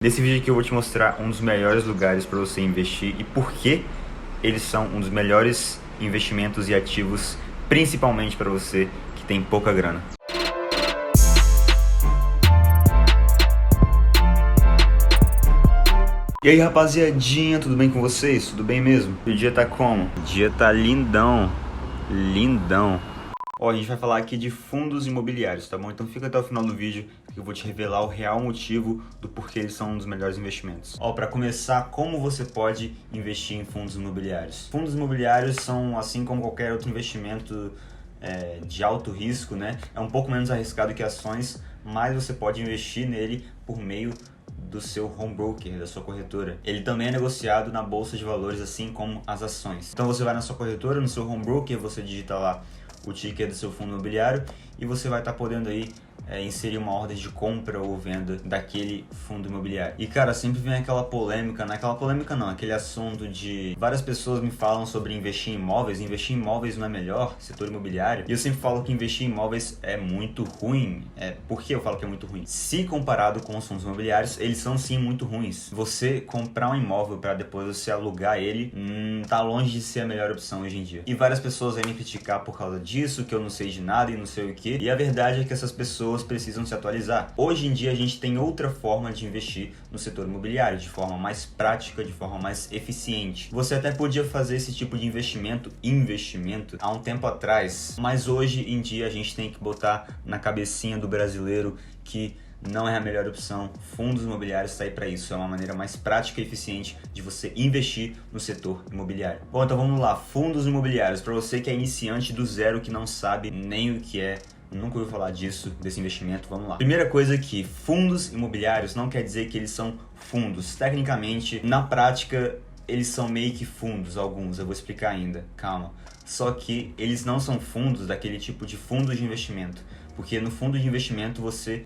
Nesse vídeo aqui eu vou te mostrar um dos melhores lugares para você investir e por que eles são um dos melhores investimentos e ativos, principalmente para você que tem pouca grana. E aí, rapaziadinha, tudo bem com vocês? Tudo bem mesmo? O dia tá como? O dia tá lindão, lindão. Ó, a gente vai falar aqui de fundos imobiliários, tá bom? Então fica até o final do vídeo que eu vou te revelar o real motivo do porquê eles são um dos melhores investimentos. Ó, para começar, como você pode investir em fundos imobiliários? Fundos imobiliários são, assim como qualquer outro investimento de alto risco, né? É um pouco menos arriscado que ações, mas você pode investir nele por meio do seu home broker, da sua corretora. Ele também é negociado na bolsa de valores, assim como as ações. Então você vai na sua corretora, no seu home broker, você digita lá o ticker do seu fundo imobiliário e você vai estar podendo aí inserir uma ordem de compra ou venda daquele fundo imobiliário. E cara, sempre vem aquela polêmica, não é aquela polêmica não, aquele assunto de várias pessoas me falam sobre investir em imóveis não é melhor, setor imobiliário, e eu sempre falo que investir em imóveis é muito ruim. Por que eu falo que é muito ruim? Se comparado com os fundos imobiliários, eles são sim muito ruins. Você comprar um imóvel para depois você alugar ele, tá longe de ser a melhor opção hoje em dia. E várias pessoas vêm me criticar por causa disso, que eu não sei de nada e não sei o que, e a verdade é que essas pessoas precisam se atualizar. Hoje em dia a gente tem outra forma de investir no setor imobiliário, de forma mais prática, de forma mais eficiente. Você até podia fazer esse tipo de investimento há um tempo atrás, mas hoje em dia a gente tem que botar na cabecinha do brasileiro que não é a melhor opção. Fundos imobiliários está aí para isso, é uma maneira mais prática e eficiente de você investir no setor imobiliário. Bom, então vamos lá, fundos imobiliários, para você que é iniciante do zero, que não sabe nem o que é, nunca ouviu falar desse investimento, vamos lá. Primeira coisa aqui, fundos imobiliários não quer dizer que eles são fundos. Tecnicamente, na prática, eles são meio que fundos, alguns, eu vou explicar ainda, calma. Só que eles não são fundos daquele tipo de fundo de investimento, porque no fundo de investimento você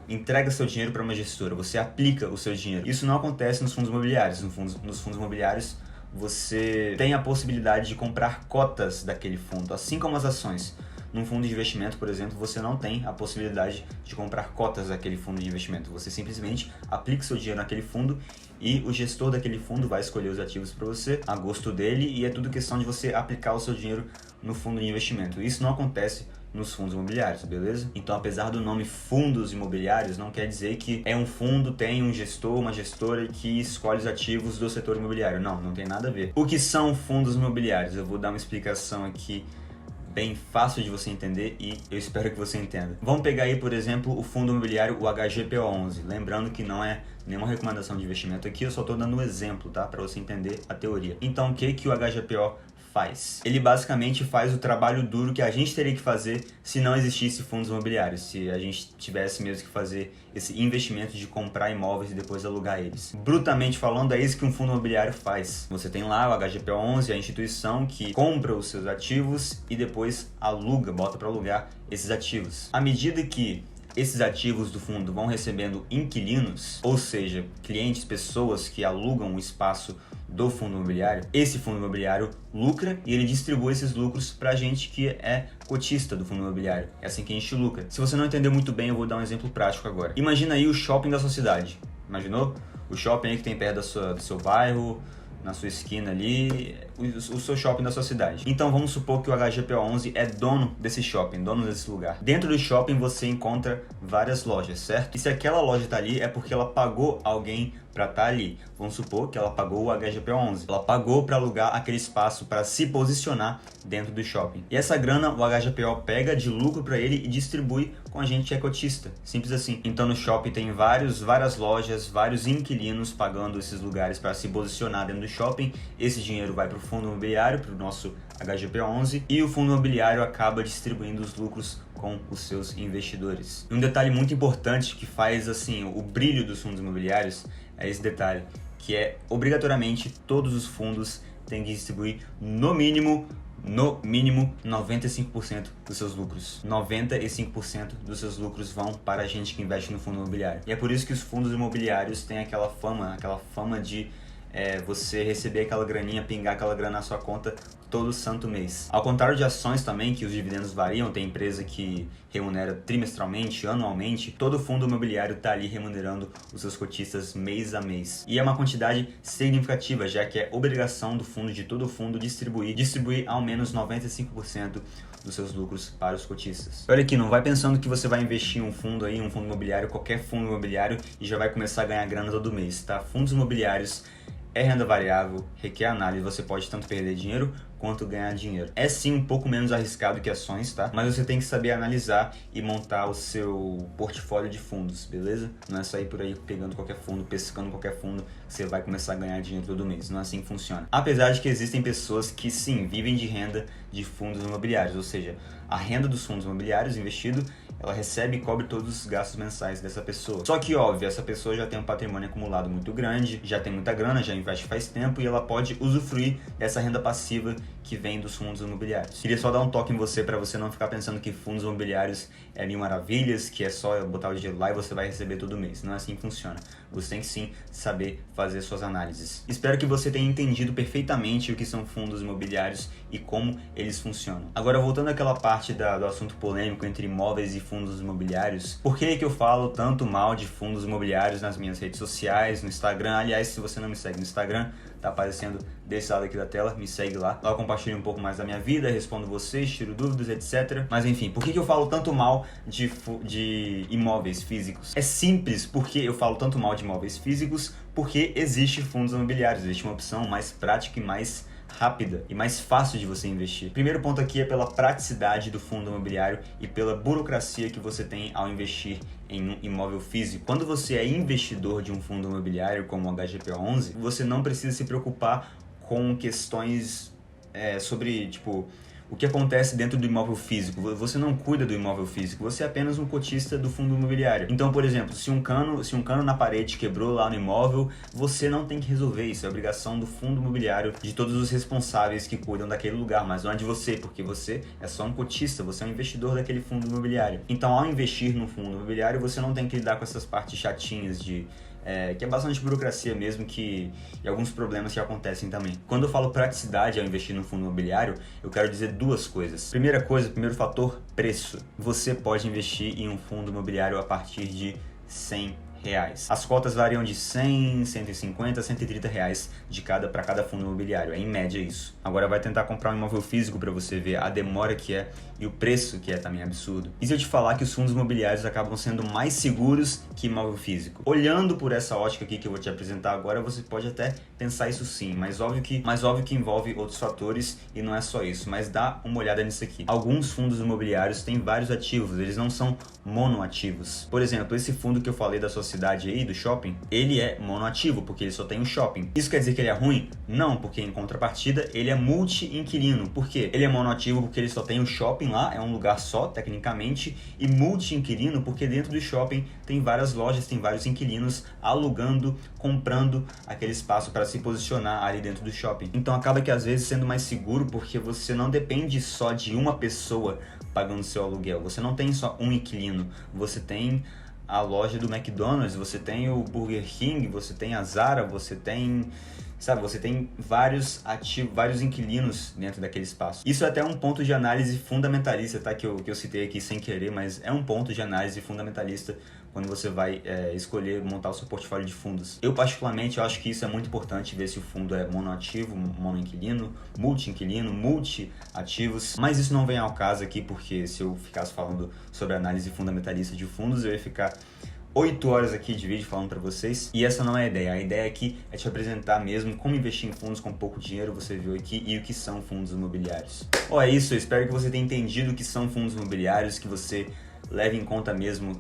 entrega seu dinheiro para uma gestora, você aplica o seu dinheiro. Isso não acontece nos fundos imobiliários. Nos fundos imobiliários você tem a possibilidade de comprar cotas daquele fundo, assim como as ações. Num fundo de investimento, por exemplo, você não tem a possibilidade de comprar cotas daquele fundo de investimento. Você simplesmente aplica seu dinheiro naquele fundo e o gestor daquele fundo vai escolher os ativos para você, a gosto dele, e é tudo questão de você aplicar o seu dinheiro no fundo de investimento. Isso não acontece nos fundos imobiliários, beleza? Então, apesar do nome fundos imobiliários, não quer dizer que é um fundo, tem um gestor, uma gestora que escolhe os ativos do setor imobiliário. Não, não tem nada a ver. O que são fundos imobiliários? Eu vou dar uma explicação aqui bem fácil de você entender e eu espero que você entenda. Vamos pegar aí, por exemplo, o fundo imobiliário, o HGPO11. Lembrando que não é nenhuma recomendação de investimento aqui, eu só estou dando um exemplo, tá? Para você entender a teoria. Então, o que o HGPO faz? Ele basicamente faz o trabalho duro que a gente teria que fazer se não existisse fundos imobiliários, se a gente tivesse mesmo que fazer esse investimento de comprar imóveis e depois alugar eles. Brutamente falando, é isso que um fundo imobiliário faz. Você tem lá o HGPO11, a instituição que compra os seus ativos e depois aluga, bota para alugar esses ativos. À medida que esses ativos do fundo vão recebendo inquilinos, ou seja, clientes, pessoas que alugam o espaço do fundo imobiliário, esse fundo imobiliário lucra e ele distribui esses lucros pra gente que é cotista do fundo imobiliário. É assim que a gente lucra. Se você não entendeu muito bem, eu vou dar um exemplo prático agora. Imagina aí o shopping da sua cidade. Imaginou? O shopping aí que tem perto do seu bairro, na sua esquina ali, o seu shopping da sua cidade. Então vamos supor que o HGPO11 é dono desse shopping, dono desse lugar. Dentro do shopping você encontra várias lojas, certo? E se aquela loja tá ali é porque ela pagou alguém para estar ali. Vamos supor que ela pagou o HGPO11. Ela pagou para alugar aquele espaço para se posicionar dentro do shopping. E essa grana o HGPO pega de lucro para ele e distribui com a gente que é cotista. Simples assim. Então no shopping tem várias lojas, vários inquilinos pagando esses lugares para se posicionar dentro do shopping. Esse dinheiro vai para o fundo imobiliário, para o nosso HGPO11, e o fundo imobiliário acaba distribuindo os lucros com os seus investidores. E um detalhe muito importante que faz assim o brilho dos fundos imobiliários é esse detalhe, que é obrigatoriamente todos os fundos têm que distribuir no mínimo 95% dos seus lucros. 95% dos seus lucros vão para a gente que investe no fundo imobiliário. E é por isso que os fundos imobiliários têm aquela fama de você receber aquela graninha, pingar aquela grana na sua conta todo santo mês. Ao contrário de ações também, que os dividendos variam, tem empresa que remunera trimestralmente, anualmente, todo fundo imobiliário está ali remunerando os seus cotistas mês a mês. E é uma quantidade significativa, já que é obrigação do fundo, de todo fundo, distribuir ao menos 95% dos seus lucros para os cotistas. Olha aqui, não vai pensando que você vai investir em um fundo aí, um fundo imobiliário, qualquer fundo imobiliário, e já vai começar a ganhar grana todo mês, tá? Fundos imobiliários é renda variável, requer análise, você pode tanto perder dinheiro quanto ganhar dinheiro. É sim um pouco menos arriscado que ações, tá? Mas você tem que saber analisar e montar o seu portfólio de fundos, beleza? Não é sair por aí pegando qualquer fundo, pescando qualquer fundo, você vai começar a ganhar dinheiro todo mês. Não é assim que funciona. Apesar de que existem pessoas que sim, vivem de renda de fundos imobiliários, ou seja, a renda dos fundos imobiliários investido, ela recebe e cobre todos os gastos mensais dessa pessoa. Só que, óbvio, essa pessoa já tem um patrimônio acumulado muito grande, já tem muita grana, já investe faz tempo e ela pode usufruir dessa renda passiva que vem dos fundos imobiliários. Queria só dar um toque em você para você não ficar pensando que fundos imobiliários é mil maravilhas, que é só botar o dinheiro lá e você vai receber todo mês. Não é assim que funciona. Você tem que sim saber fazer suas análises. Espero que você tenha entendido perfeitamente o que são fundos imobiliários e como eles funcionam. Agora, voltando àquela parte do assunto polêmico entre imóveis e fundos imobiliários, por que eu falo tanto mal de fundos imobiliários nas minhas redes sociais, no Instagram? Aliás, se você não me segue no Instagram, tá aparecendo desse lado aqui da tela, me segue lá. Lá eu compartilho um pouco mais da minha vida, respondo vocês, tiro dúvidas, etc. Mas enfim, por que eu falo tanto mal de imóveis físicos? É simples, porque eu falo tanto mal de imóveis físicos, porque existe fundos imobiliários, existe uma opção mais prática e mais rápida e mais fácil de você investir. O primeiro ponto aqui é pela praticidade do fundo imobiliário e pela burocracia que você tem ao investir em um imóvel físico. Quando você é investidor de um fundo imobiliário como o HGPO11, você não precisa se preocupar com questões sobre, tipo, o que acontece dentro do imóvel físico. Você não cuida do imóvel físico, você é apenas um cotista do fundo imobiliário. Então, por exemplo, se um cano na parede quebrou lá no imóvel, você não tem que resolver isso, é obrigação do fundo imobiliário, de todos os responsáveis que cuidam daquele lugar, mas não é de você, porque você é só um cotista, você é um investidor daquele fundo imobiliário. Então, ao investir no fundo imobiliário, você não tem que lidar com essas partes chatinhas que é bastante burocracia mesmo, e alguns problemas que acontecem também. Quando eu falo praticidade ao investir no fundo imobiliário, eu quero dizer duas coisas. Primeiro fator, preço. Você pode investir em um fundo imobiliário a partir de R$100. As cotas variam de 100, 150, 130 reais para cada fundo imobiliário, é em média isso. Agora vai tentar comprar um imóvel físico para você ver a demora que é e o preço que é também absurdo. E se eu te falar que os fundos imobiliários acabam sendo mais seguros que imóvel físico? Olhando por essa ótica aqui que eu vou te apresentar agora, você pode até pensar isso sim, mas óbvio que envolve outros fatores e não é só isso, mas dá uma olhada nisso aqui. Alguns fundos imobiliários têm vários ativos, eles não são monoativos. Por exemplo, esse fundo que eu falei da sociedade aí, do shopping, ele é monoativo, porque ele só tem um shopping. Isso quer dizer que ele é ruim? Não, porque em contrapartida, ele é multi-inquilino. Por quê? Ele é monoativo porque ele só tem um shopping lá, é um lugar só, tecnicamente, e multi-inquilino porque dentro do shopping tem várias lojas, tem vários inquilinos alugando, comprando aquele espaço para se posicionar ali dentro do shopping. Então acaba que às vezes sendo mais seguro porque você não depende só de uma pessoa pagando seu aluguel. Você não tem só um inquilino, você tem a loja do McDonald's, você tem o Burger King, você tem a Zara, você tem vários ativos, vários inquilinos dentro daquele espaço. Isso é até um ponto de análise fundamentalista, tá? Que eu citei aqui sem querer, mas é um ponto de análise fundamentalista quando você vai escolher montar o seu portfólio de fundos. Eu particularmente acho que isso é muito importante, ver se o fundo é monoativo, monoinquilino, multi-inquilino, multi-ativos, mas isso não vem ao caso aqui, porque se eu ficasse falando sobre análise fundamentalista de fundos, eu ia ficar 8 horas aqui de vídeo falando para vocês, e essa não é a ideia. A ideia aqui é te apresentar mesmo como investir em fundos com pouco dinheiro, você viu aqui, e o que são fundos imobiliários. É isso, eu espero que você tenha entendido o que são fundos imobiliários, que você leve em conta mesmo,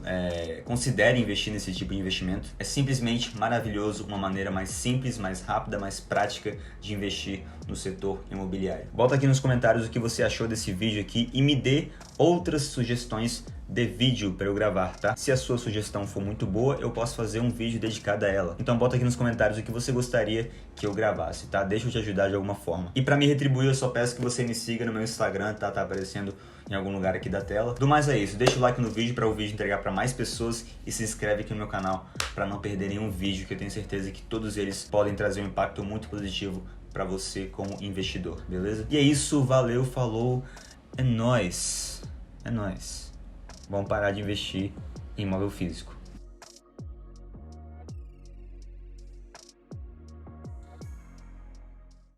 considere investir nesse tipo de investimento. É simplesmente maravilhoso, uma maneira mais simples, mais rápida, mais prática de investir no setor imobiliário. Bota aqui nos comentários o que você achou desse vídeo aqui e me dê outras sugestões de vídeo para eu gravar, tá? Se a sua sugestão for muito boa, eu posso fazer um vídeo dedicado a ela. Então bota aqui nos comentários o que você gostaria que eu gravasse, tá? Deixa eu te ajudar de alguma forma. E para me retribuir, eu só peço que você me siga no meu Instagram, tá? Tá aparecendo em algum lugar aqui da tela. Do mais é isso, deixa o like no vídeo para o vídeo entregar para mais pessoas e se inscreve aqui no meu canal para não perder nenhum vídeo, que eu tenho certeza que todos eles podem trazer um impacto muito positivo para você como investidor, beleza? E é isso, valeu, falou, é nóis. É nóis. Vamos parar de investir em imóvel físico.